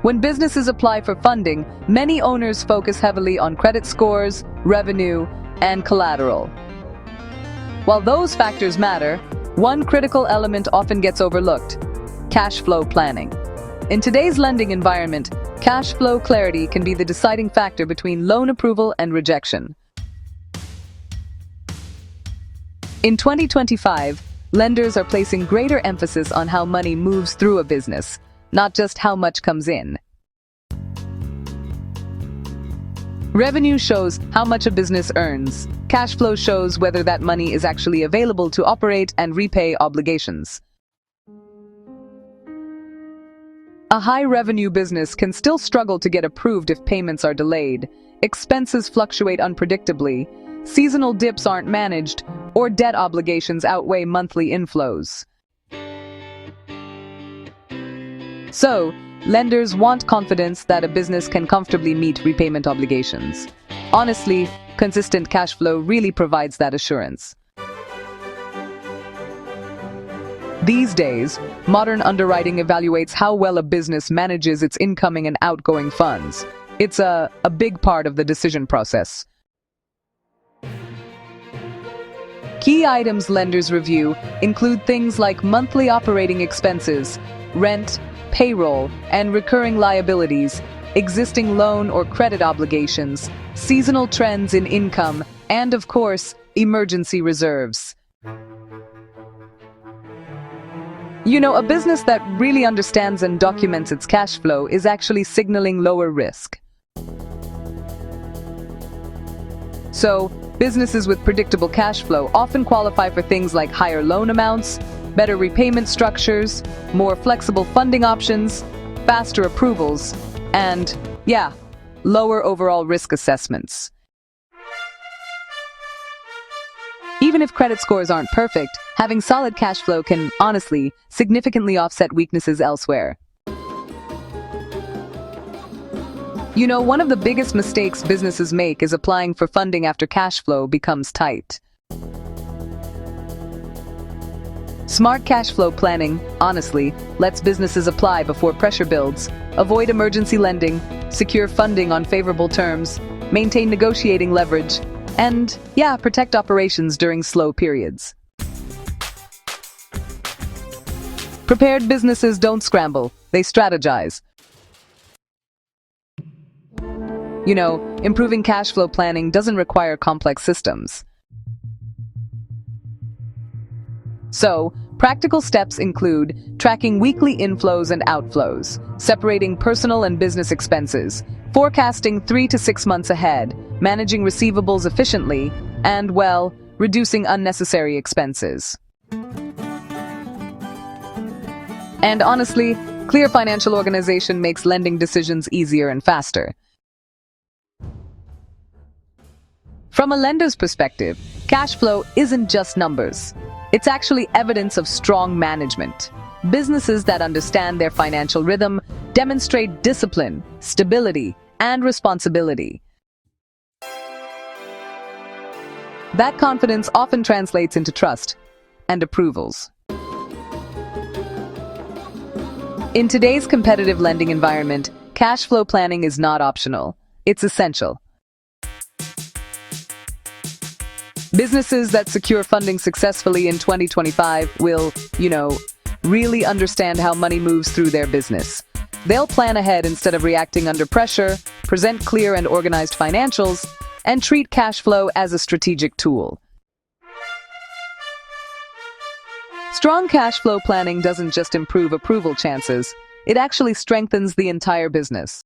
When businesses apply for funding, many owners focus heavily on credit scores, revenue, and collateral. While those factors matter, one critical element often gets overlooked: cash flow planning. In today's lending environment, cash flow clarity can be the deciding factor between loan approval and rejection. In 2025, lenders are placing greater emphasis on how money moves through a business, not just how much comes in. Revenue shows how much a business earns. Cash flow shows whether that money is actually available to operate and repay obligations. A high-revenue business can still struggle to get approved if payments are delayed, expenses fluctuate unpredictably, seasonal dips aren't managed, or debt obligations outweigh monthly inflows. So, lenders want confidence that a business can comfortably meet repayment obligations. Honestly, consistent cash flow really provides that assurance. These days, modern underwriting evaluates how well a business manages its incoming and outgoing funds. It's a big part of the decision process. Key items lenders review include things like monthly operating expenses, rent, payroll, and recurring liabilities, existing loan or credit obligations, seasonal trends in income, and of course, emergency reserves. A business that really understands and documents its cash flow is actually signaling lower risk. So, businesses with predictable cash flow often qualify for things like higher loan amounts, better repayment structures, more flexible funding options, faster approvals, and, lower overall risk assessments. Even if credit scores aren't perfect, having solid cash flow can, honestly, significantly offset weaknesses elsewhere. One of the biggest mistakes businesses make is applying for funding after cash flow becomes tight. Smart cash flow planning, honestly, lets businesses apply before pressure builds, avoid emergency lending, secure funding on favorable terms, maintain negotiating leverage, and, protect operations during slow periods. Prepared businesses don't scramble, they strategize. Improving cash flow planning doesn't require complex systems. So, practical steps include tracking weekly inflows and outflows, separating personal and business expenses, forecasting 3 to 6 months ahead, managing receivables efficiently, and, reducing unnecessary expenses. And honestly, clear financial organization makes lending decisions easier and faster. From a lender's perspective, cash flow isn't just numbers. It's actually evidence of strong management. Businesses that understand their financial rhythm demonstrate discipline, stability, and responsibility. That confidence often translates into trust and approvals. In today's competitive lending environment, cash flow planning is not optional. It's essential. Businesses that secure funding successfully in 2025 will, really understand how money moves through their business. They'll plan ahead instead of reacting under pressure, present clear and organized financials, and treat cash flow as a strategic tool. Strong cash flow planning doesn't just improve approval chances, it actually strengthens the entire business.